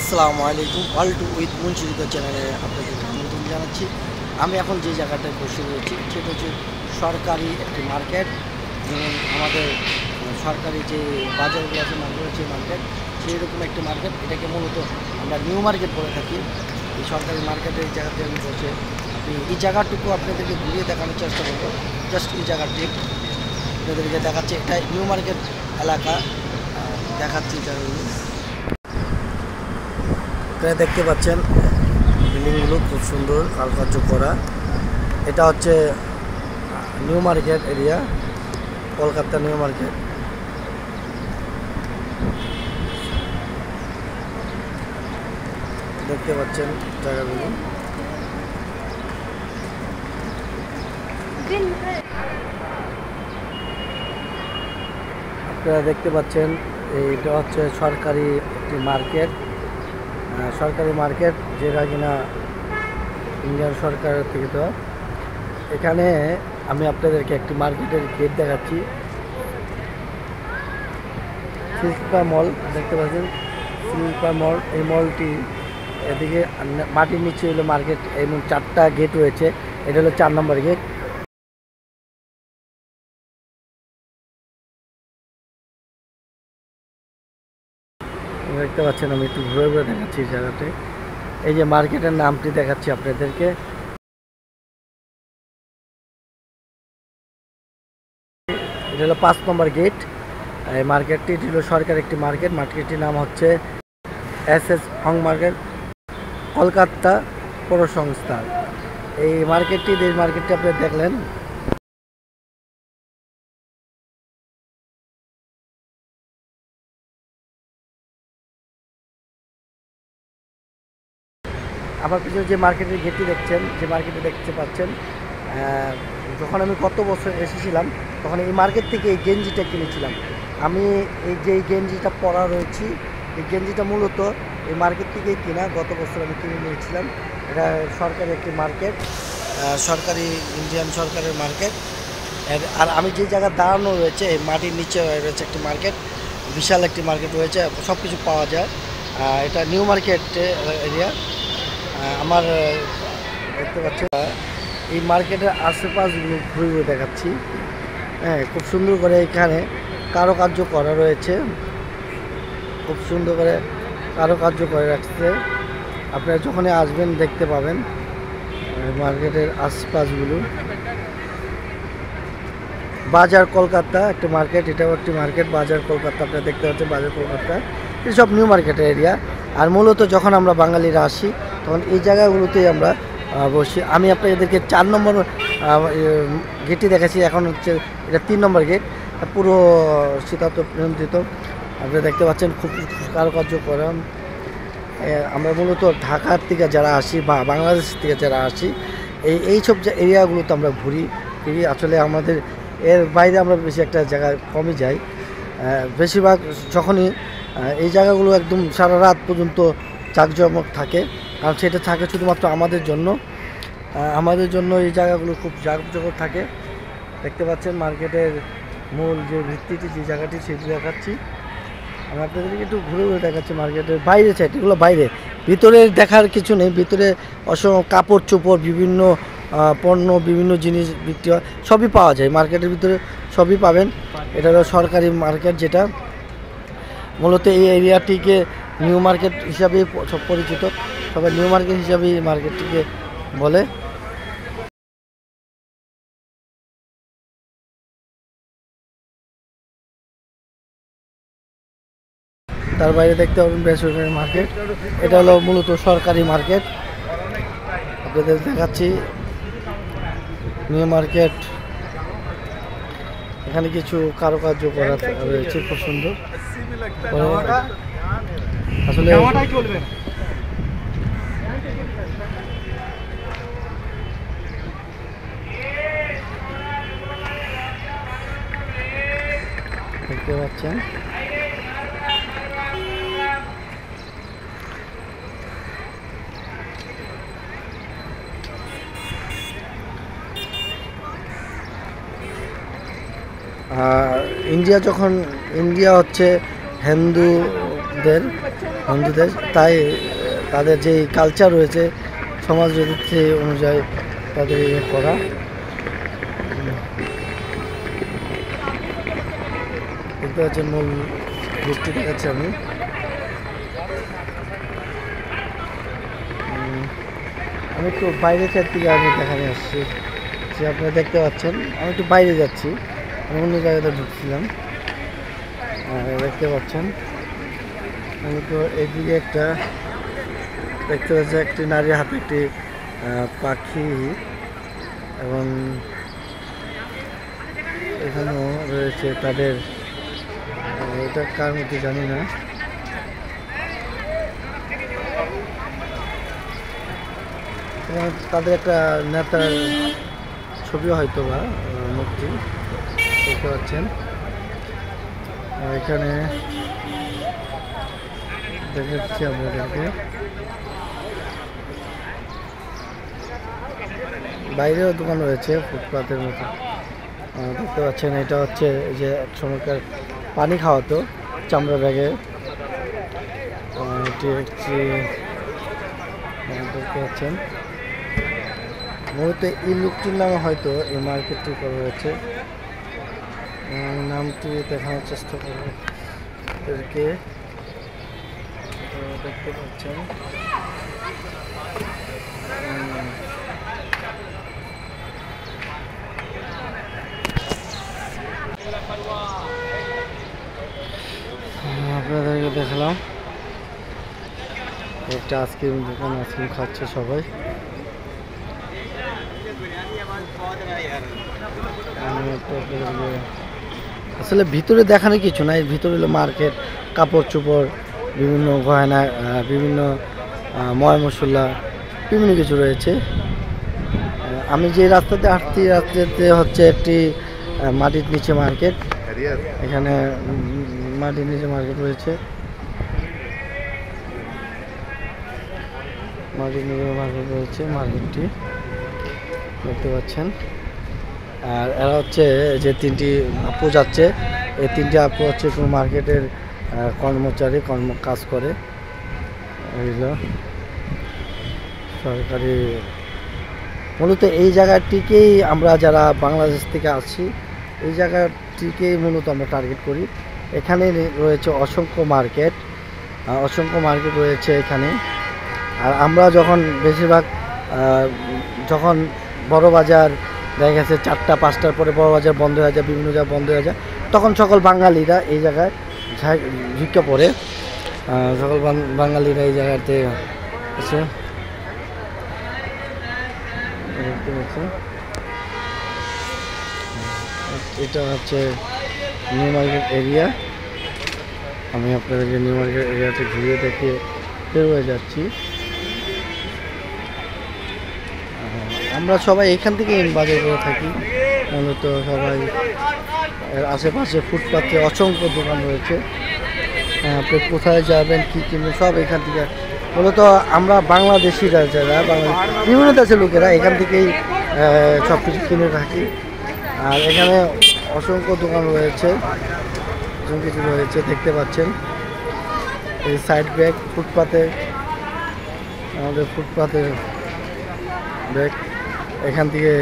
আসসালামু আলাইকুম। World with মুনশিদ চ্যানেলে আপনাদেরকে আমন্ত্রণ জানাচ্ছি। আমি এখন যে জায়গাটায় বসে রয়েছি সেটা হচ্ছে সরকারি একটি মার্কেট। যেমন আমাদের সরকারি যে বাজারগুলো আছে, মার্কেট হচ্ছে মার্কেট, সেই রকম একটি মার্কেট। এটাকে মূলত আমরা নিউ মার্কেট বলে থাকি। এই সরকারি মার্কেটের জায়গাতে আমি বসে এই জায়গাটুকু আপনাদেরকে ঘুরিয়ে দেখানোর চেষ্টা করবো। জাস্ট এই জায়গাটি আপনাদেরকে দেখাচ্ছে, এটা নিউ মার্কেট এলাকা। দেখাচ্ছি জায়গাগুলো। এখানে দেখতে পাচ্ছেন বিল্ডিংগুলো খুব সুন্দর কারুকার্য করা। এটা হচ্ছে new market area, Kolkata new market. দেখতে পাচ্ছেন জায়গাগুলো। আপনারা দেখতে পাচ্ছেন এইটা হচ্ছে সরকারি একটি মার্কেট। সরকারি মার্কেট যেটা কিনা ইন্ডিয়ান সরকারের থেকে দেওয়া। এখানে আমি আপনাদেরকে একটি মার্কেটের গেট দেখাচ্ছি। শিল্পা মল দেখতে পাচ্ছেন, শিল্পা মল। এই মলটি এদিকে মাটির নিচে হলো মার্কেট এবং 4টা গেট রয়েছে। এটা হলো 4 নম্বর গেট। দেখতে পাচ্ছেন, আমি একটু ঘুরে ঘুরে দেখাচ্ছি জায়গাতে। এই যে মার্কেটের নামটি দেখাচ্ছি আপনাদেরকে। এটা হলো 5 নম্বর গেট। এই মার্কেটটি হলো সরকার একটি মার্কেট। মার্কেটটির নাম হচ্ছে SS হং মার্কেট, কলকাতা পৌর সংস্থা। এই মার্কেটটি আপনি দেখলেন। আমার পিছনে যে মার্কেটের গেটটি দেখছেন, যে মার্কেটে দেখতে পাচ্ছেন, যখন আমি গত বছর এসেছিলাম তখন এই মার্কেট থেকে এই গেঞ্জিটা কিনেছিলাম। আমি এই যে গেঞ্জিটা পরা রয়েছি, এই গেঞ্জিটা মূলত এই মার্কেট থেকেই কিনা। গত বছর আমি কিনে নিয়েছিলাম। এটা সরকারি একটি মার্কেট, সরকারি ইন্ডিয়ান সরকারের মার্কেট। আর আমি যে জায়গায় দাঁড়ানো রয়েছে, এই মাটির নিচে রয়েছে একটি মার্কেট, বিশাল একটি মার্কেট রয়েছে, সব কিছু পাওয়া যায়। এটা নিউ মার্কেট এরিয়া। আমার দেখতে পাচ্ছি এই মার্কেটের আশেপাশগুলো ঘুরে ঘুরে দেখাচ্ছি। হ্যাঁ, খুব সুন্দর করে এখানে কারুকার্য করা রয়েছে, খুব সুন্দর করে কারুকার্য করে রাখছে। আপনারা যখনই আসবেন দেখতে পাবেন মার্কেটের আশপাশগুলো। বাজার কলকাতা একটা মার্কেট, এটাও একটি মার্কেট, বাজার কলকাতা। আপনারা দেখতে পাচ্ছেন বাজার কলকাতা। এসব নিউ মার্কেটের এরিয়া। আর মূলত যখন আমরা বাঙালিরা আসি তখন এই জায়গাগুলোতেই আমরা বসি। আমি আপনাদেরকে 4 নম্বর গেটটি দেখাচ্ছি। এখন হচ্ছে এটা 3 নম্বর গেট, পুরো শীতাত নিয়ন্ত্রিত। আপনারা দেখতে পাচ্ছেন খুব কারুকার্য করা। আমরা মূলত ঢাকার থেকে যারা আসি বা বাংলাদেশ থেকে যারা আসি, এইসব এরিয়াগুলোতে আমরা ঘুরি ফিরি। আসলে আমাদের এর বাইরে আমরা বেশি একটা জায়গায় কমই যাই। বেশিরভাগ যখনই এই জায়গাগুলো একদম সারা রাত পর্যন্ত জাঁকজমক থাকে, কারণ সেটা থাকে শুধুমাত্র আমাদের জন্য। এই জায়গাগুলো খুব জাঁকজমক থাকে। দেখতে পাচ্ছেন মার্কেটের মূল যে ভিত্তিটি, যে জায়গাটি, সেটি দেখাচ্ছি। আমি আপনাদেরকে একটু ঘুরে ঘুরে দেখাচ্ছি মার্কেটের বাইরে সাইড। এগুলো বাইরে, ভিতরে দেখার কিছু নেই। ভিতরে অসংখ্য কাপড় চোপড়, বিভিন্ন পণ্য, বিভিন্ন জিনিস বিক্রি হয়, সবই পাওয়া যায় মার্কেটের ভিতরে, সবই পাবেন। এটা হলো সরকারি মার্কেট, যেটা মূলত এই এরিয়াটিকে নিউ মার্কেট হিসাবেই সব পরিচিত। সবাই নিউ মার্কেট হিসাবেই মার্কেটটিকে বলে। তার বাইরে দেখতে পাবেন বেসরকারি মার্কেট। এটা হলো মূলত সরকারি মার্কেট। আপনাদের দেখাচ্ছি নিউ মার্কেট। এখানে কিছু কারুকার্য করা রয়েছে, খুব সুন্দর। আসলে দেখতে পাচ্ছেন ইন্ডিয়া হচ্ছে হিন্দু মুসলমানদের হিন্দুদের, তাই তাদের যে কালচার রয়েছে সমাজ রীতি অনুযায়ী তাদের ইয়ে করা। দেখতে পাচ্ছেন মূল রূপটি দেখাচ্ছি আমি। আমি একটু বাইরে থেকে আমি দেখাতে আসছি, যে আপনারা দেখতে পাচ্ছেন আমি একটু বাইরে যাচ্ছি, আমি অন্য জায়গাতে ঢুকছিলাম। দেখতে পাচ্ছেন আমি তো এইদিকে একটা দেখতে পাচ্ছি একটি নারীর হাতে একটি পাখি, এবং এখানেও রয়েছে তাদের, এটা কার মধ্যে জানি না, তাদের একটা নেতার ছবি হয়তো বা মূর্তি দেখতে পাচ্ছেন। এখানে দেখাচ্ছি আপনাদেরকে, বাইরেও দোকান রয়েছে ফুটপাতের মতো দেখতে পাচ্ছেন। এটা হচ্ছে যে এক সময়কার পানি খাওয়াতো চামড়া ব্যাগে, এটি হচ্ছে দেখতে পাচ্ছেন। মূলত এই লোকটির নামে হয়তো এই মার্কেটটি করা হয়েছে, নামটি দেখানোর চেষ্টা করবো এদেরকে। দেখতে পাচ্ছেন আপনাদেরকে দেখালাম একটা আইসক্রিম দোকান, আইসক্রিম খাচ্ছে সবাই। আসলে ভিতরে দেখানো কিছু না, এর ভিতরে হলো মার্কেট, কাপড় চোপড়, বিভিন্ন গয়না, বিভিন্ন ময় মশলা, বিভিন্ন কিছু রয়েছে। আমি যে রাস্তাতে হাঁটছি, রাস্তাতে হচ্ছে একটি মাটির নিচে মার্কেট, এখানে মাটির নিচে মার্কেট রয়েছে, মাটির নিচে মার্কেট রয়েছে, মার্কেটটি দেখতে পাচ্ছেন। আর এরা হচ্ছে যে তিনটি আপু যাচ্ছে, এই তিনটি আপু হচ্ছে কোনো মার্কেটের কর্মচারী, কাজ করে, এগুলো সরকারি। মূলত এই জায়গাটিকেই আমরা যারা বাংলাদেশ থেকে আসছি, এই জায়গাটিকেই মূলত আমরা টার্গেট করি। এখানে রয়েছে অসংখ্য মার্কেট, অসংখ্য মার্কেট রয়েছে এখানে। আর আমরা যখন বেশিরভাগ যখন বড় বাজার দেখা গেছে 4টা 5টার পরে বড় বাজার বন্ধ হয়ে যায়, বিভিন্ন জায়গা বন্ধ হয়ে যায়, তখন সকল বাঙালিরা এই জায়গায় ঝুঁকে পড়ে, সকল বাঙালিরা এই জায়গাতে আছে। এটা হচ্ছে নিউ মার্কেট এরিয়া। আমি আপনাদেরকে নিউ মার্কেট এরিয়াতে ঘুরিয়ে দেখিয়ে বের হয়ে যাচ্ছি। আমরা সবাই এখান থেকে বাজার করে থাকি, মূলত সবাই আশেপাশে ফুটপাতে অসংখ্য দোকান রয়েছে, আপনি কোথায় যাবেন কী কিনবেন সব এখান থেকে। মূলত আমরা বাংলাদেশিরা যারা বিভিন্ন দেশের লোকেরা এখান থেকেই সব কিছু কিনে থাকি। আর এখানে অসংখ্য দোকান রয়েছে, কিছু রয়েছে দেখতে পাচ্ছেন। এই সাইড ব্যাগ ফুটপাতে, আমাদের ফুটপাতের ব্যাগ, এখান থেকে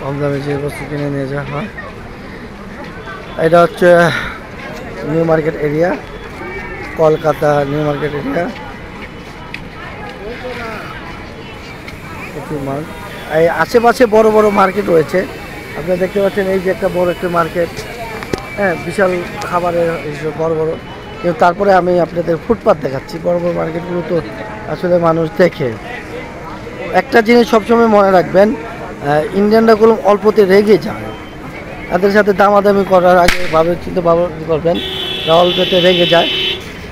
কম দামে যে বস্তু কিনে নিয়ে যাওয়া হয়। এটা হচ্ছে new market area, Kolkata new market area. এই আশেপাশে বড় বড় মার্কেট রয়েছে, আপনারা দেখতে পাচ্ছেন। এই যে একটা বড় একটা মার্কেট, হ্যাঁ, বিশাল খাবারের বড় বড়। কিন্তু তারপরে আমি আপনাদের ফুটপাত দেখাচ্ছি। বড় বড় মার্কেটগুলো তো আসলে মানুষ দেখে। একটা জিনিস সবসময় মনে রাখবেন, ইন্ডিয়ানরা কোনো অল্পতে রেগে যায়, তাদের সাথে দামাদামি করার আগে চিন্তা করবেন। অল্পতে রেগে যায়,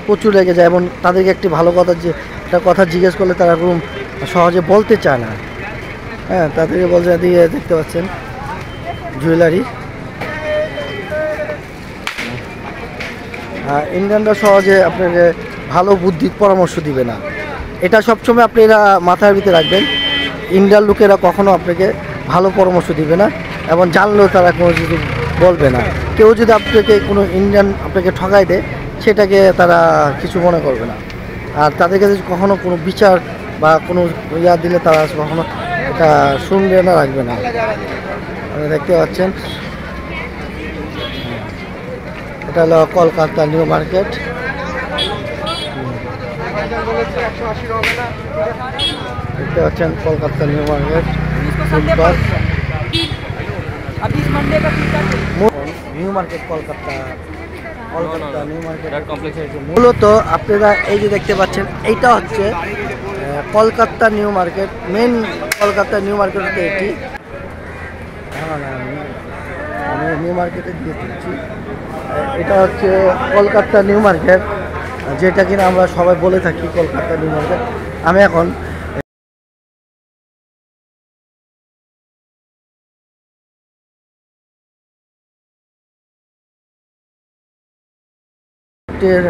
প্রচুর রেগে যায়, এবং তাদেরকে একটি ভালো কথা যে একটা কথা জিজ্ঞেস করলে তারা কোনো সহজে বলতে চায় না। হ্যাঁ, তাদেরকে বলতে দিয়ে দেখতে পাচ্ছেন জুয়েলারি। ইন্ডিয়ানরা সহজে আপনাকে ভালো বুদ্ধির পরামর্শ দিবে না, এটা সবসময় আপনারা মাথার ভিতরে রাখবেন। ইন্ডিয়ান লোকেরা কখনো আপনাকে ভালো পরামর্শ দিবে না, এবং জানলেও তারা কোনো কিছু বলবে না। কেউ যদি আপনাকে কোনো ইন্ডিয়ান আপনাকে ঠকাই দেয়, সেটাকে তারা কিছু মনে করবে না। আর তাদের কাছে কখনো কোনো বিচার বা কোনো ইয়া দিলে তারা কখনো এটা শুনবে না, রাখবে না। দেখতে পাচ্ছেন এটা হলো কলকাতা নিউ মার্কেট। দেখতে পাচ্ছেন কলকাতা নিউ মার্কেট নিউ মার্কেট কলকাতা নিউ মার্কেট কমপ্লেক্স। মূলত আপনারা এই যে দেখতে পাচ্ছেন এইটা হচ্ছে Kolkata new market. Main Kolkata new market হচ্ছে এটি। আমি নিউ মার্কেটে দিয়ে দিচ্ছি। এটা হচ্ছে কলকাতা নিউ মার্কেট, যেটা কিনা আমরা সবাই বলে থাকি কলকাতা নিউ মার্কেট। আমি এখন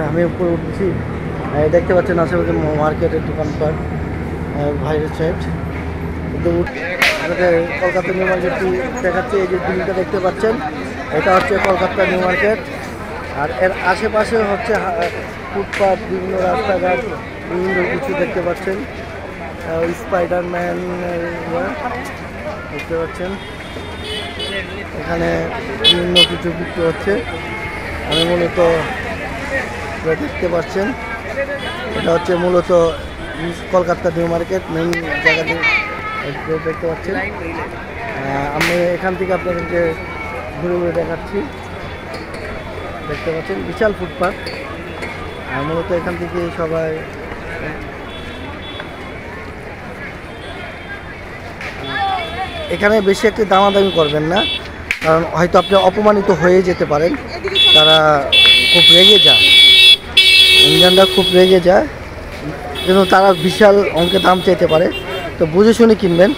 আমি উপরে উঠছি। দেখতে পাচ্ছেন আশেপাশে মার্কেটের দোকানপাট বাইরের সাইড। কিন্তু আমাদের কলকাতা নিউ মার্কেটটি দেখাচ্ছে। এই যে বিল্ডিংটা দেখতে পাচ্ছেন এটা হচ্ছে কলকাতা নিউ মার্কেট। আর এর আশেপাশে হচ্ছে ফুটপাথ, বিভিন্ন রাস্তাঘাট, বিভিন্ন কিছু দেখতে পাচ্ছেন। স্পাইডারম্যান দেখতে পাচ্ছেন, এখানে বিভিন্ন কিছু বিক্রি হচ্ছে। আমি মূলত দেখতে পাচ্ছেন এটা হচ্ছে মূলত কলকাতা নিউ মার্কেট মেইন জায়গাতে দেখতে পাচ্ছেন। আমি এখান থেকে আপনাদেরকে ঘুরে ঘুরে দেখাচ্ছি। দেখতে পাচ্ছেন বিশাল ফুটপাথ। আর মূলত এখান থেকে সবাই এখানে বেশি একটু দামাদামি করবেন না, কারণ হয়তো আপনি অপমানিত হয়ে যেতে পারেন। তারা খুব রেগে যায়, ইন্ডিয়ানরা খুব রেগে যায়, কিন্তু তারা বিশাল অঙ্কে দাম চাইতে পারে। তো বুঝে শুনে কিনবেন।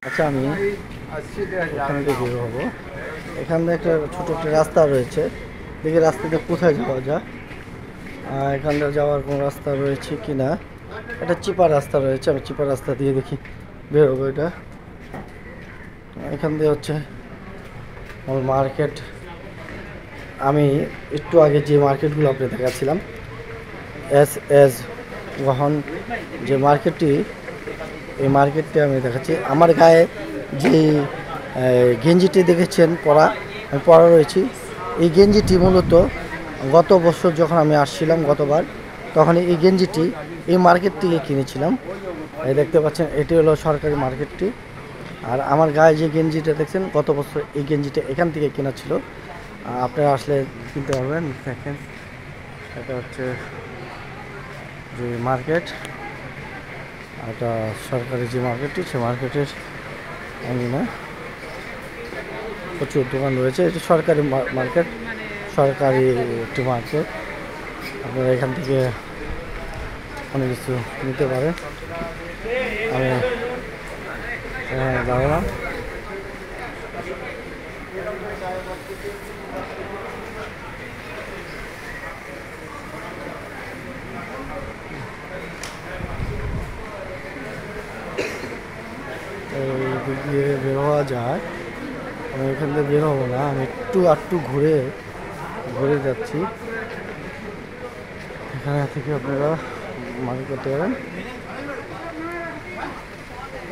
আচ্ছা, আমি এখান থেকে বের হবো। এখানে একটা ছোট একটা রাস্তা রয়েছে, দেখি রাস্তাতে কোথায় যাওয়া যায়। এখান থেকে যাওয়ার কোনো রাস্তা রয়েছে কি না। একটা চিপা রাস্তা রয়েছে, আমি চিপা রাস্তা দিয়ে দেখি বের হবো। এটা এখান দিয়ে হচ্ছে আমার মার্কেট। আমি একটু আগে যে মার্কেটগুলো আপনি দেখাচ্ছিলাম এস গহন যে মার্কেটটি, এই মার্কেটটি আমি দেখাচ্ছি। আমার গায়ে যে গেঞ্জিটি দেখেছেন পরা, আমি পরা রয়েছি, এই গেঞ্জিটি মূলত গত বছর যখন আমি আসছিলাম গতবার, তখন এই গেঞ্জিটি এই মার্কেট থেকে কিনেছিলাম। এই দেখতে পাচ্ছেন এটি হলো সরকারি মার্কেটটি। আর আমার গায়ে যে গেঞ্জিটা দেখছেন গত বছর এই গেঞ্জিটা এখান থেকে কেনা ছিল। আপনারা আসলে কিনতে পারবেন। দেখেন এটা হচ্ছে যে মার্কেট, এটা সরকারি যে মার্কেটটি, সে মার্কেটের না প্রচুর দোকান রয়েছে। এটা সরকারি মার্কেট, সরকারি একটি মার্কেট। আপনারা এখান থেকে অনেক কিছু নিতে পারেন। আমি দাঁড়ালাম। দিক দিয়ে বের হওয়া যায়। আমি এখান থেকে বের হবো না, আমি একটু ঘুরে যাচ্ছি। এখানে থেকে আপনারা মার্কেট করতে পারেন।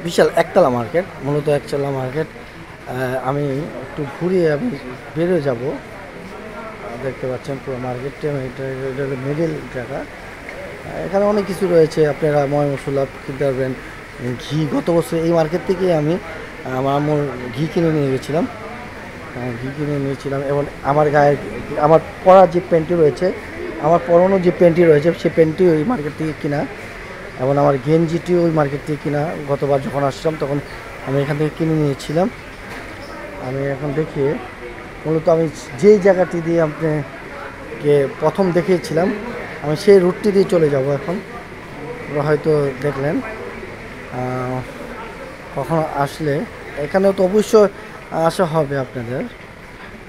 বিশাল একতলা মার্কেট, মূলত একতলা মার্কেট। আমি একটু ঘুরিয়ে আমি বেরোয় যাব। দেখতে পাচ্ছেন পুরো মার্কেটটি। আমি এটা হলো মিডল জায়গা। এখানে অনেক কিছু রয়েছে, আপনারা ময় মশলা কিনতে পারবেন। ঘি, গত বছর এই মার্কেট থেকে আমি আমার ঘি কিনে নিয়ে গেছিলাম। এবং আমার গায়ে আমার পরা যে প্যান্টটি রয়েছে, আমার পরনো যে প্যান্টটি রয়েছে, সেই প্যান্টটি ওই মার্কেট থেকে কিনা। এবং আমার গেঞ্জিটিও ওই মার্কেট থেকে কিনা। গতবার যখন আসছিলাম তখন আমি এখান থেকে কিনে নিয়েছিলাম। আমি এখন দেখি মূলত আমি যেই জায়গাটি দিয়ে আপনাকে প্রথম দেখিয়েছিলাম, আমি সেই রুটটি দিয়ে চলে যাব এখন। হয়তো দেখলেন কখনো আসলে এখানেও তো অবশ্যই আসা হবে আপনাদের।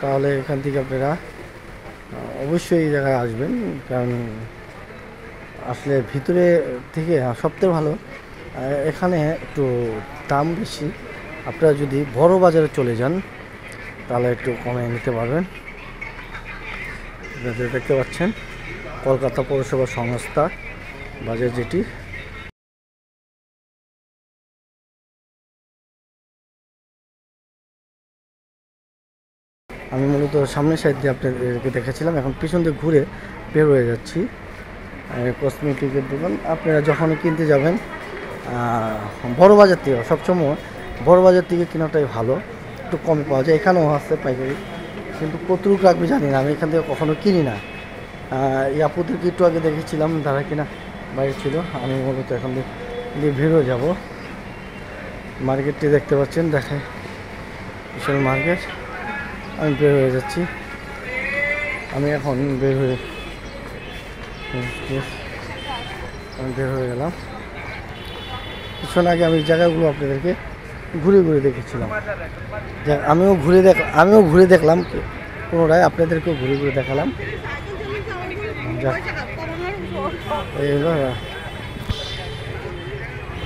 তাহলে এখান থেকে আপনারা অবশ্যই এই জায়গায় আসবেন, কারণ আসলে ভিতরে থেকে সবথেকে ভালো। এখানে একটু দাম বেশি। আপনারা যদি বড় বাজারে চলে যান তাহলে একটু কমে নিতে পারবেন। দেখতে পাচ্ছেন কলকাতা পৌরসভা সংস্থা বাজার যেটি। আমি মূলত সামনের সাইড দিয়ে আপনাদেরকে দেখেছিলাম, এখন পিছন দিয়ে ঘুরে বের হয়ে যাচ্ছি। কসমেটিকের দোকান আপনারা যখনই কিনতে যাবেন বড় বাজার থেকে, সবসময় বড় বাজার থেকে কেনাটাই ভালো, একটু কমে পাওয়া যায়। এখানেও আছে পাইকারি, কিন্তু কতটুক রাখবে জানি না, আমি এখান থেকে কখনো কিনি না। এই আপুদেরকে একটু আগে দেখেছিলাম, তারা কিনা বাইরে ছিল। আমি মূলত এখন দিয়ে বের হয়ে যাবো। মার্কেটটি দেখতে পাচ্ছেন, দেখে বিশাল মার্কেট। আমি বের হয়ে যাচ্ছি, আমি এখন বের হয়ে গেলাম। কিছুক্ষণ আগে আমি জায়গাগুলো আপনাদেরকে ঘুরে ঘুরে দেখেছিলাম, আমিও ঘুরে দেখলাম পুনরায় আপনাদেরকেও ঘুরে ঘুরে দেখালাম।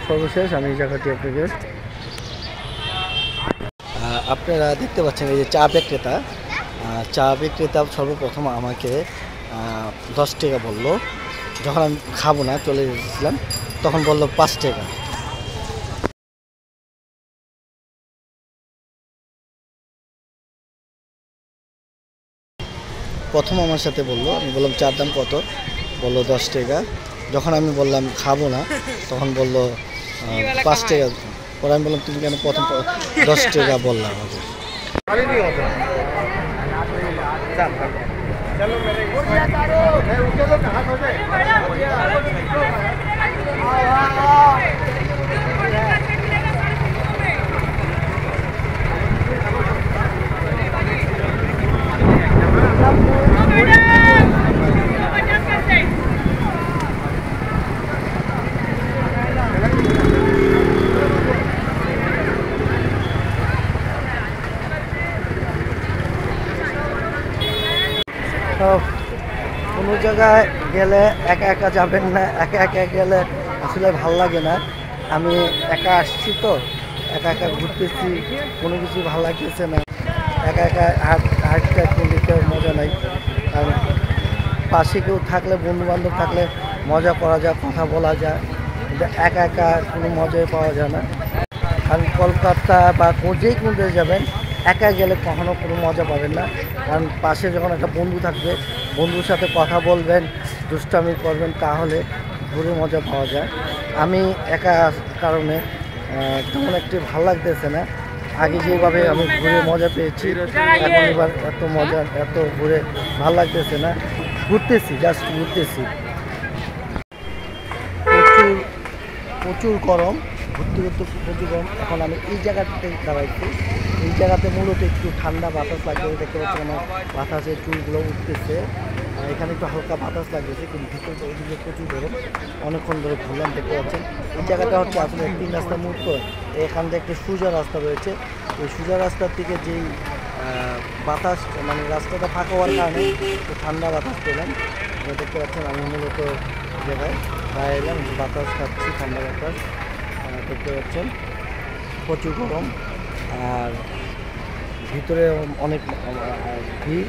সর্বশেষ আমি এই জায়গাটি আপনারা দেখতে পাচ্ছেন, এই যে চা বিক্রেতা সর্বপ্রথম আমাকে 10 টাকা বললো। যখন আমি খাবো না চলে গেছিলাম তখন বললো 5 টাকা। প্রথম আমার সাথে বললো, আমি বললাম চার দাম কত, বললো 10 টাকা। যখন আমি বললাম খাবো না তখন বললো 5 টাকা। পরে আমি বললাম তুমি কেন প্রথম 10 টাকা বললাম আমাকে। কোনো জায়গায় গেলে একা একা যাবেন না, একা একা গেলে আসলে ভাল লাগে না। আমি একা আসছি তো, একা একা ঘুরতেছি, কোনো কিছু ভালো লাগতেছে না। একা একা হাঁটতে হাঁটতে মজা নাই। কারণ পাশে কেউ থাকলে, বন্ধু বান্ধব থাকলে মজা করা যায়, কথা বলা যায়, কিন্তু একা একা কোনো মজাই পাওয়া যায় না। কারণ কলকাতা বা যেই কোনো দেশে যাবেন একা গেলে কখনো কোনো মজা পাবেন না। কারণ পাশে যখন একটা বন্ধু থাকবে, বন্ধুর সাথে কথা বলবেন, দুষ্টামি করবেন, তাহলে ঘুরে মজা পাওয়া যায়। আমি একা কারণে তেমন একটি ভালো লাগতেছে না। আগে যেভাবে আমি ঘুরে মজা পেয়েছি, এখন এবার এত মজা, এত ঘুরে ভালো লাগতেছে না। ঘুরতেছি, জাস্ট ঘুরতেছি। প্রচুর প্রচুর গরম, ঘুরতে ঘুরতে প্রচুর গরম। এখন আমি এই জায়গাটাতে দাঁড়াইছি, এই জায়গাতে মূলত একটু ঠান্ডা বাতাস লাগবে। দেখতে পাচ্ছি আমার বাতাসের চুলগুলো উঠতেছে, এখানে একটু হালকা বাতাস লাগতেছে, কিন্তু ভিতরে ওইদিকে প্রচুর গরম। অনেকক্ষণ ধরে ঘুরলাম, দেখতে পাচ্ছেন এই জায়গাটা হচ্ছে আসলে 3 রাস্তার মুহূর্ত। এখান থেকে একটা সোজা রাস্তা রয়েছে, ওই সোজা রাস্তার থেকে যেই বাতাস, মানে রাস্তাটা ফাঁকা হওয়ার কারণে একটু ঠান্ডা বাতাস পেলাম। দেখতে পাচ্ছেন আমি মূলত জায়গায় বাইরে এলাম, বাতাস খাচ্ছি, ঠান্ডা বাতাস। দেখতে পাচ্ছেন প্রচুর গরম, আর ভিতরে অনেক ভিড়।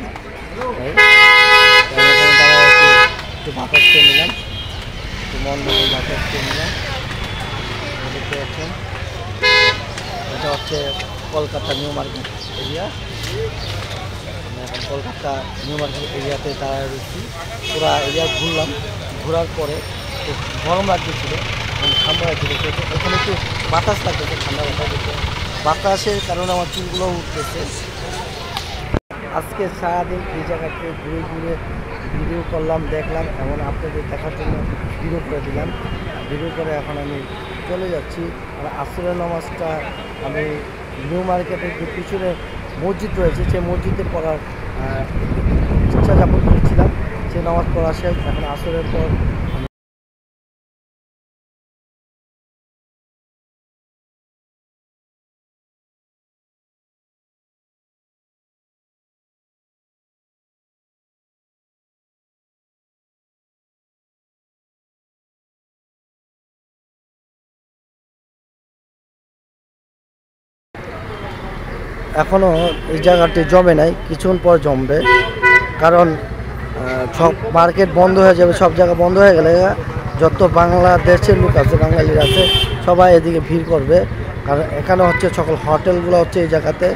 একটু বাতাস খেয়ে নিলাম, একটু মন মতো বাতাস খেয়ে নিলাম। দেখতে পাচ্ছেন এটা হচ্ছে কলকাতা নিউ মার্কেট এরিয়া। এখন কলকাতা নিউ মার্কেট এরিয়াতে দাঁড়ায় রয়েছি। পুরা এরিয়া ঘুরলাম, ঘোরার পরে গরম লাগতেছিল, ঠান্ডা লাগছিল। এখানে একটু বাতাস লাগতেছে, ঠান্ডা বাতাস দিচ্ছে। বাতাসের কারণে আমার চুলগুলো উঠতেছে। আজকে সারাদিন এই জায়গাতে ঘুরে ঘুরে ভিডিও করলাম, দেখলাম, এমন আপনাদের দেখার জন্য ভিডিও করে দিলাম। ভিডিও করে এখন আমি চলে যাচ্ছি। আর আসরের নামাজটা আমি নিউ মার্কেটের যে পিছনে মসজিদ রয়েছে, সেই মসজিদে পড়ার ইচ্ছা যাপন করেছিলাম। সেই নামাজ পড়া শেষ, এখন আসরের পর এখনও এই জায়গাটি জমে নাই, কিছুক্ষণ পর জমবে। কারণ সব মার্কেট বন্ধ হয়ে যাবে, সব জায়গা বন্ধ হয়ে গেলে যত বাংলাদেশের লোক আছে, বাঙালির আছে, সবাই এদিকে ভিড় করবে। কারণ এখানে হচ্ছে সকল হোটেলগুলো হচ্ছে এই জায়গাতে,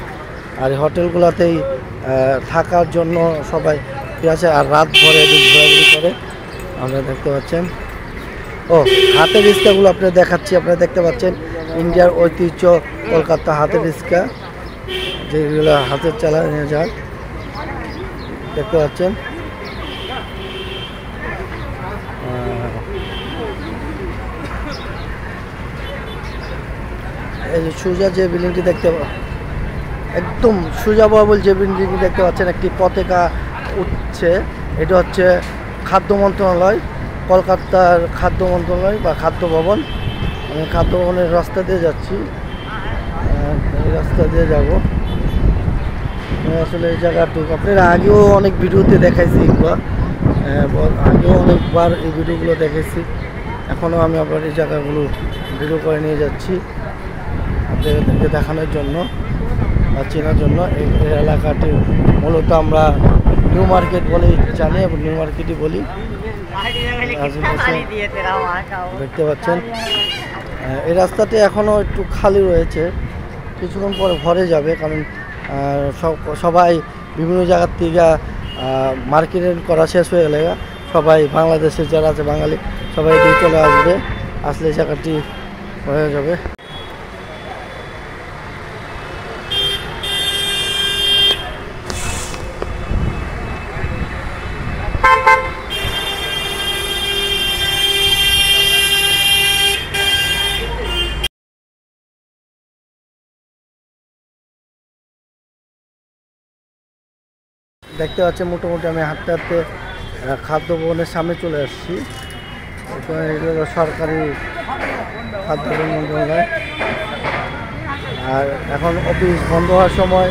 আর এই হোটেলগুলোতেই থাকার জন্য সবাই আছে। আর রাত ভরে এদিক ঘোরাঘুরি করে আপনারা দেখতে পাচ্ছেন। ও হাতের রিক্সাগুলো আপনারা দেখাচ্ছি, আপনারা দেখতে পাচ্ছেন ইন্ডিয়ার ঐতিহ্য কলকাতা হাতের রিক্সা, যেগুলো হাতের চালানো যায় দেখতে পাচ্ছেন। এই যে সোজা যে বিল্ডিংটি দেখতে একদম সোজা বরাবর যে বিল্ডিংটি দেখতে পাচ্ছেন, একটি পতাকা উঠছে। এটা হচ্ছে খাদ্য মন্ত্রণালয়, কলকাতার খাদ্য মন্ত্রণালয় বা খাদ্য ভবন। আমি খাদ্য ভবনের রাস্তা দিয়ে যাচ্ছি, এই রাস্তা দিয়ে যাব। আসলে এই জায়গাটুকু আপনারা আগেও অনেক ভিডিওতে দেখাইছি, এগুলো আগেও অনেকবার এই ভিডিওগুলো দেখেছি। এখনও আমি আবার এই জায়গাগুলো ভিডিও করে নিয়ে যাচ্ছি আপনাদেরকে দেখানোর জন্য বা চেনার জন্য। এই এলাকাটি মূলত আমরা নিউ মার্কেট বলে জানি এবং নিউ মার্কেটই বলি। দেখতে পাচ্ছেন এই রাস্তাটি এখনও একটু খালি রয়েছে, কিছুক্ষণ পরে ভরে যাবে। কারণ সবাই বিভিন্ন জায়গার থেকে মার্কেটিং করা শেষ হয়ে গেলে সবাই বাংলাদেশের যারা আছে বাঙালি সবাই দিয়ে চলে আসবে, আসলে এই জায়গাটি হয়ে যাবে। দেখতে পাচ্ছেন মোটামুটি আমি হাঁটতে হাঁটতে খাদ্য ভবনের সামনে চলে আসছি। এখানে সরকারি খাদ্য ভবন মন্ত্রণালয়, আর এখন অফিস বন্ধ হওয়ার সময়,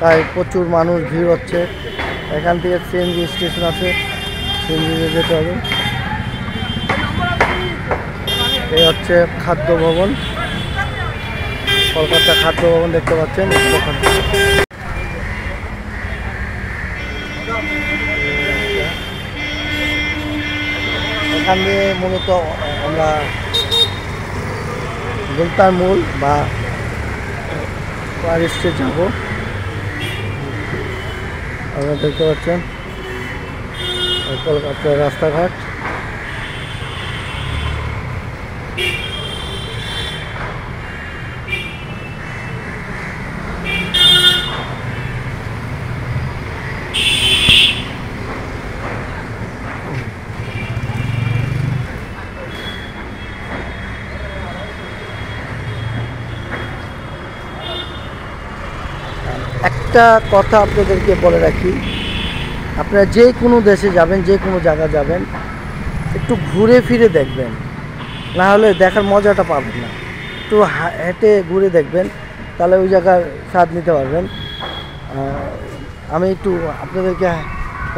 তাই প্রচুর মানুষ ভিড় হচ্ছে। এখান থেকে সিএনজি স্টেশন আছে, সিএনজিতে যেতে হবে। এই হচ্ছে খাদ্য ভবন, কলকাতা খাদ্য ভবন দেখতে পাচ্ছেন। এখান দিয়ে মূলত আমরা গুলতার মোড় বা পারিস্টে যাব। আপনারা দেখতে পাচ্ছেন কলকাতার রাস্তাঘাট। একটা কথা আপনাদেরকে বলে রাখি, আপনারা যে কোনো দেশে যাবেন, যে কোনো জায়গা যাবেন, একটু ঘুরে ফিরে দেখবেন, না হলে দেখার মজাটা পাবেন না। একটু হেঁটে ঘুরে দেখবেন, তাহলে ওই জায়গার স্বাদ নিতে পারবেন। আমি একটু আপনাদেরকে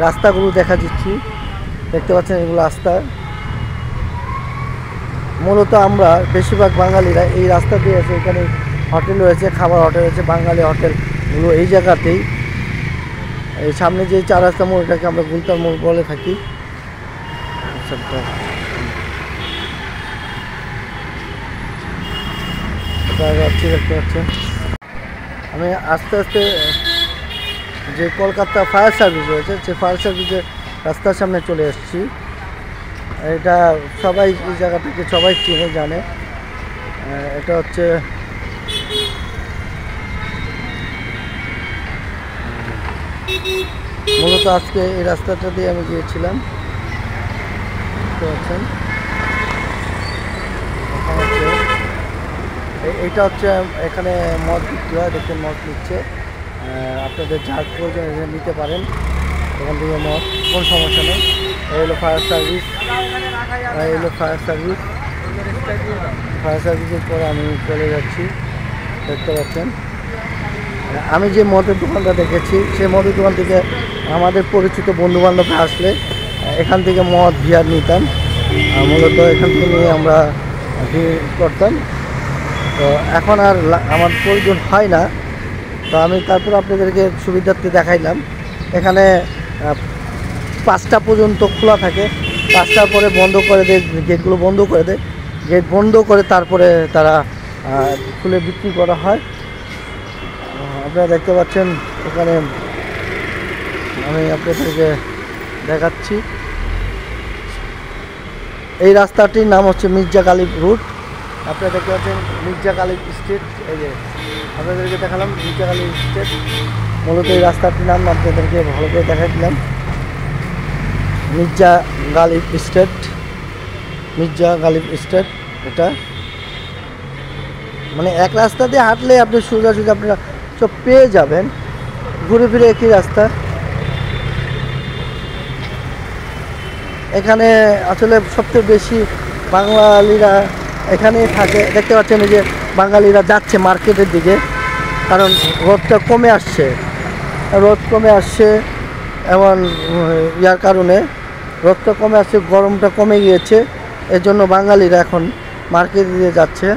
রাস্তাগুলো দেখা দিচ্ছি, দেখতে পাচ্ছেন এগুলো রাস্তা। মূলত আমরা বেশিরভাগ বাঙালিরা এই রাস্তা দিয়ে আছে। এখানে হোটেল রয়েছে, খাবার হোটেল রয়েছে, বাঙালি হোটেলগুলো এই জায়গাতেই। এই সামনে যে চার রাস্তা মোড়, এটাকে আমরা গুলতার মোড় বলে থাকি। দেখতে পাচ্ছেন আমি আস্তে আস্তে যে কলকাতা ফায়ার সার্ভিস রয়েছে, সেই ফায়ার সার্ভিসের রাস্তার সামনে চলে এসেছি। এটা সবাই এই জায়গাটাকে সবাই চিনে জানে। এটা হচ্ছে মূলত আজকে এই রাস্তাটা দিয়ে আমি গিয়েছিলাম। দেখতে পাচ্ছেন এইটা হচ্ছে এখানে মদ বিক্রি হয়, দেখছেন মদ নিচ্ছে। আপনাদের যার প্রয়োজন এখানে নিতে পারেন, এখান থেকে মদ, কোনো সমস্যা নেই। এই হলো ফায়ার সার্ভিস, এই হলো ফায়ার সার্ভিস। ফায়ার সার্ভিসের পরে আমি চলে যাচ্ছি। দেখতে পাচ্ছেন আমি যে মদের দোকানটা দেখেছি, সেই মদের দোকান থেকে আমাদের পরিচিত বন্ধুবান্ধব আসলে এখান থেকে মদ বিয়ার নিতাম। মূলত এখান থেকে নিয়ে আমরা করতাম। তো এখন আর আমার প্রয়োজন হয় না, তো আমি তারপর আপনাদেরকে সুবিধার্থে দেখাইলাম। এখানে 5টা পর্যন্ত খোলা থাকে, 5টার পরে বন্ধ করে দেয়, গেটগুলো বন্ধ করে দেয়। গেট বন্ধ করে তারপরে তারা খুলে বিক্রি করা হয়। আপনারা দেখতে পাচ্ছেন এখানে আমি আপনাদেরকে দেখাচ্ছি। এই রাস্তাটির নাম হচ্ছে মির্জা গালিব রুট। আপনারা দেখতে পাচ্ছেন মির্জা গালিব স্ট্রিট। এই যে আপনাদেরকে দেখালাম মির্জা গালিব স্ট্রিট, মূলত এই রাস্তাটির নাম আপনাদেরকে ভালো করে দেখাই দিলাম, মির্জা গালিব স্ট্রিট। মির্জা গালিব স্ট্রিট এটা মানে এক রাস্তা দিয়ে হাঁটলে আপনি সোজাসুজি আপনারা সব পেয়ে যাবেন, ঘুরে ফিরে একই রাস্তা। এখানে আসলে সবচেয়ে বেশি বাঙালিরা এখানেই থাকে। দেখতে পাচ্ছেন এই যে বাঙালিরা যাচ্ছে মার্কেটের দিকে, কারণ রোদটা কমে আসছে, রোদ কমে আসছে এমন ইয়ার কারণে, রোদটা কমে আসছে, গরমটা কমে গিয়েছে, এর জন্য বাঙালিরা এখন মার্কেটে দিয়ে যাচ্ছে।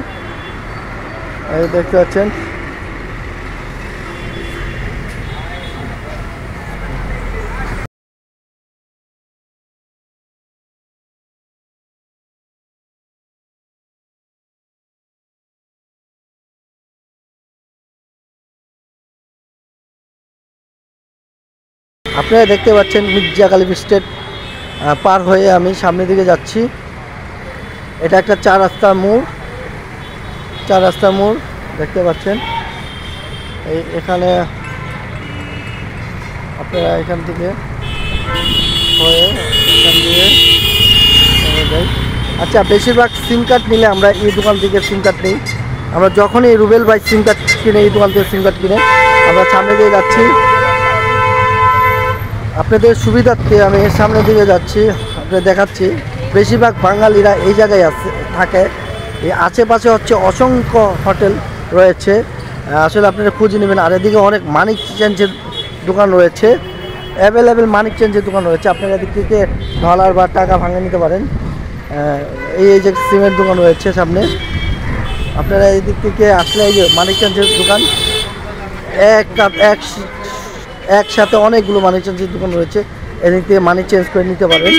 এই দেখতে পাচ্ছেন আপনারা দেখতে পাচ্ছেন মির্জা গালিব স্ট্রিট পার হয়ে আমি সামনের দিকে যাচ্ছি। এটা একটা 4 রাস্তার মোড়, 4 রাস্তার মোড় দেখতে পাচ্ছেন। এখানে আপনারা এখান থেকে হয়ে এখান দিয়ে যাই। আচ্ছা, বেশিরভাগ সিম কার্ড নিলে আমরা এই দোকান থেকে সিম কার্ড নিই। আমরা যখনই রুবেল ভাই সিম কার্ড কিনে, এই দোকান থেকে সিম কার্ড কিনে আমরা সামনে দিয়ে যাচ্ছি। আপনাদের সুবিধার্থে আমি সামনের দিকে যাচ্ছি, আপনাদের দেখাচ্ছি। বেশিরভাগ বাঙালিরা এই জায়গায় থাকে। এই আশেপাশে হচ্ছে অসংখ্য হোটেল রয়েছে, আসলে আপনারা খুঁজে নেবেন। আর এদিকে অনেক মানিক চেঞ্জের দোকান রয়েছে, অ্যাভেলেবেল মানিক চেঞ্জের দোকান রয়েছে। আপনারা এদিক থেকে ডলার বা টাকা ভাঙে নিতে পারেন। এই যে সিমের দোকান রয়েছে সামনে, আপনারা এই দিক থেকে আসলে এই যে মানিক চেঞ্জের দোকান, একসাথে অনেকগুলো মানি চেঞ্জের দোকান রয়েছে, এদিক থেকে মানি চেঞ্জ করে নিতে পারেন।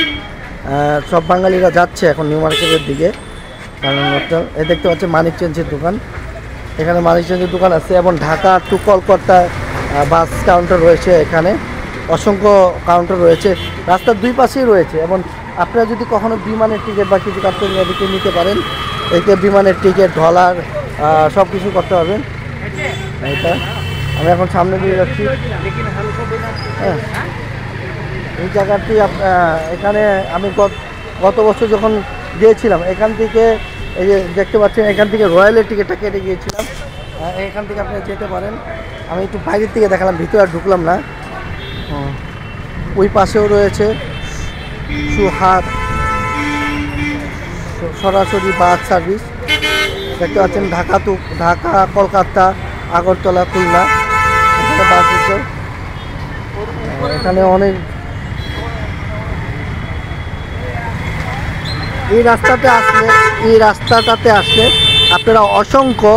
সব বাঙালিরা যাচ্ছে এখন নিউ মার্কেটের দিকে, কারণ এই দেখতে পাচ্ছেন মানিক চেঞ্জের দোকান। এখানে মানিক চেঞ্জের দোকান আছে এবং Dhaka to Kolkata bus counter রয়েছে। এখানে অসংখ্য কাউন্টার রয়েছে, রাস্তার দুই পাশেই রয়েছে। এবং আপনারা যদি কখনো বিমানের টিকিট বা কিছু কাটতে এদিকে নিতে পারেন, এদিকে বিমানের টিকিট, ডলার সব কিছু করতে পারবেন। এটা আমি এখন সামনে দিয়ে যাচ্ছি। হ্যাঁ, এই জায়গাটি এখানে আমি গত বছর যখন গিয়েছিলাম, এখান থেকে এই যে দেখতে পাচ্ছেন এখান থেকে রয়্যালের টিকিটটা কেটে গিয়েছিলাম। এখান থেকে আপনি যেতে পারেন। আমি একটু বাইরের থেকে দেখালাম, ভিতরে আর ঢুকলাম না। ওই পাশেও রয়েছে সুহাট সরাসরি বাস সার্ভিস। দেখতে পাচ্ছেন ঢাকা কলকাতা আগরতলা খুলনা এখানে বাস দিচ্ছে। এখানে অনেক এই রাস্তাটাতে আসলে আপনারা অসংখ্য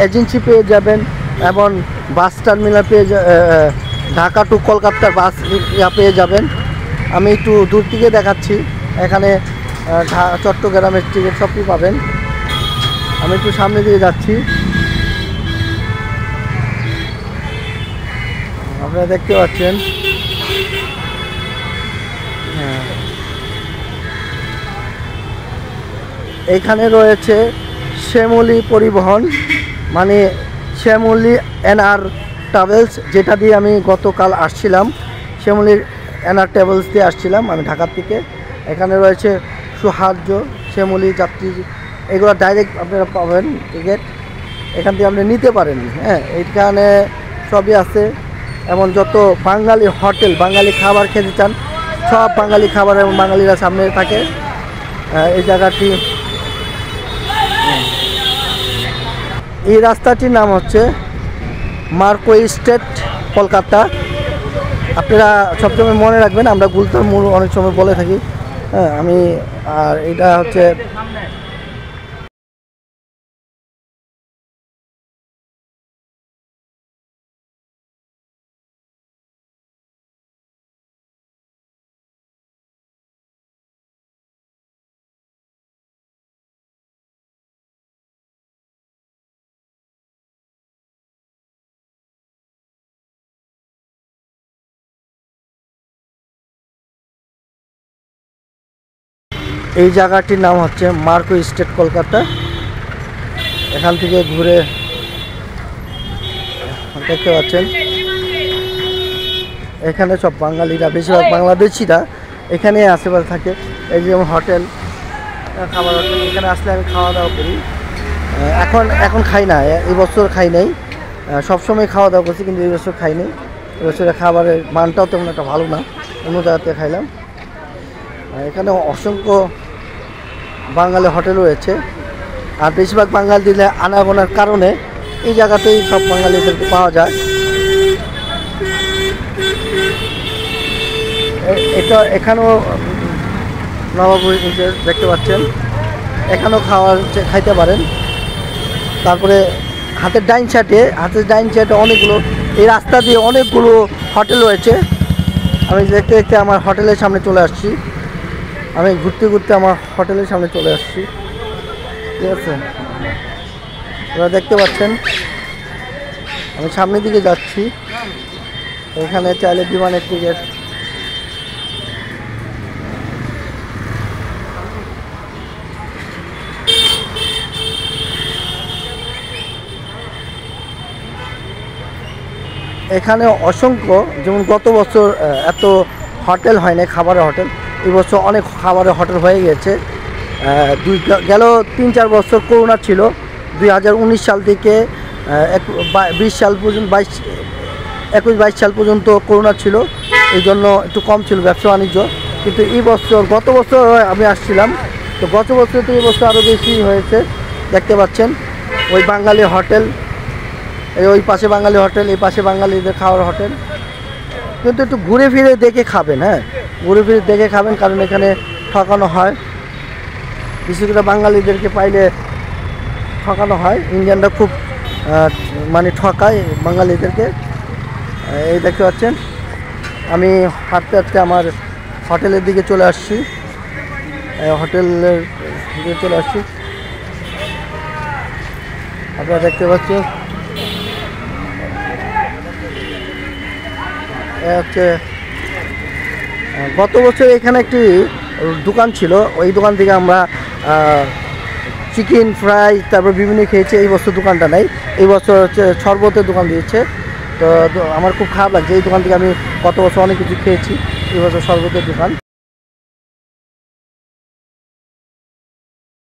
এজেন্সি পেয়ে যাবেন এবং বাস টার্মিনাল ঢাকা টু কলকাতার বাস পেয়ে যাবেন। আমি একটু দূর থেকে দেখাচ্ছি, এখানে চট্টগ্রামের টিকিট সবই পাবেন। আমি একটু সামনে দিয়ে যাচ্ছি, আপনারা দেখতে পাচ্ছেন। হ্যাঁ, এখানে রয়েছে শ্যামলী পরিবহন, মানে শ্যামলী এনআর ট্রাভেলস, যেটা দিয়ে আমি গতকাল আসছিলাম। শ্যামলীর এনআর ট্রাভেলস দিয়ে আসছিলাম আমি ঢাকার থেকে। এখানে রয়েছে সৌহার্দ্য, শ্যামলী যাত্রী, এগুলো ডাইরেক্ট আপনারা পাবেন টিকিট, এখান থেকে আপনি নিতে পারেন। হ্যাঁ, এইখানে সবই আছে। এমন যত বাঙালি হোটেল, বাঙালি খাবার খেতে চান, সব বাঙালি খাবার এবং বাঙালিরা সামনে থাকে। এই জায়গাটি, এই রাস্তাটির নাম হচ্ছে মার্কোই স্ট্রিট কলকাতা। আপনারা সবসময় মনে রাখবেন, আমরা গুলতার মোড় অনেক সময় বলে থাকি। হ্যাঁ, আর এটা হচ্ছে এই জায়গাটির নাম হচ্ছে মার্কো স্টেট কলকাতা। এখান থেকে ঘুরে দেখতে পাচ্ছেন এখানে সব বাঙালিরা, বেশিরভাগ বাংলাদেশিরা এখানে আশেপাশে থাকে। এই যেমন হোটেল, খাবার হোটেল, এখানে আসলে আমি খাওয়া দাওয়া করি। এখন খাই না, এই বছর খাই নাই, সবসময় খাওয়া দাওয়া করছি, কিন্তু এই বছর খাই নাই। এবছরে খাবারের মানটাও তেমন একটা ভালো না, অন্য জায়গাতে খাইলাম। এখানে অসংখ্য বাঙালি হোটেল রয়েছে, আর বেশিরভাগ বাঙালি দিলে আনাগোনার কারণে এই জায়গাতেই সব বাঙালিদেরকে পাওয়া যায়। এটা এখানেও নবাবপুর দেখতে পাচ্ছেন, এখানেও খাইতে পারেন। তারপরে হাতের ডাইন সাইডে অনেকগুলো, এই রাস্তা দিয়ে অনেকগুলো হোটেল রয়েছে। আমি দেখতে দেখতে আমার হোটেলের সামনে চলে আসছি, আমি ঘুরতে ঘুরতে আমার হোটেলের সামনে চলে আসছি। ঠিক আছে, আপনারা দেখতে পাচ্ছেন আমি সামনের দিকে যাচ্ছি। এখানে চাইলে বিমানের টিকিট, এখানে অসংখ্য, যেমন গত বছর এত হোটেল হয় না, খাবারের হোটেল, এই বছর অনেক খাবারের হোটেল হয়ে গেছে। গেল 3-4 বছর করোনা ছিল, 2019 সাল থেকে 20 সাল পর্যন্ত, 21-22 সাল পর্যন্ত করোনা ছিল, এই জন্য একটু কম ছিল ব্যবসা বাণিজ্য। কিন্তু এই বছর, গত বছর আমি আসছিলাম, তো গত বছর তো এই বছর আরও বেশি হয়েছে। দেখতে পাচ্ছেন ওই বাঙালি হোটেল, ওই পাশে বাঙালি হোটেল, এই পাশে বাঙালিদের খাওয়ার হোটেল। কিন্তু একটু ঘুরে ফিরে দেখে খাবেন, হ্যাঁ, ঘুরে ফিরে দেখে খাবেন, কারণ এখানে ঠকানো হয়, বিশেষ করে বাঙালিদেরকে পাইলে ঠকানো হয়। ইন্ডিয়ানরা খুব মানে ঠকায় বাঙালিদেরকে। এই দেখতে পাচ্ছেন আমি হাঁটতে হাঁটতে আমার হোটেলের দিকে চলে আসছি, হোটেলের দিকে চলে আসছি। আপনারা দেখতে পাচ্ছেন হচ্ছে গত বছর এখানে একটি দোকান ছিল, ওই দোকান থেকে আমরা চিকেন ফ্রাই তারপর বিভিন্ন খেয়েছি। এই বছর দোকানটা নেই, এই বছর হচ্ছে শরবতের দোকান দিয়েছে। তো আমার খুব খারাপ লাগছে, এই দোকান থেকে আমি গত বছর অনেক কিছু খেয়েছি, এই বছর শরবতের দোকান।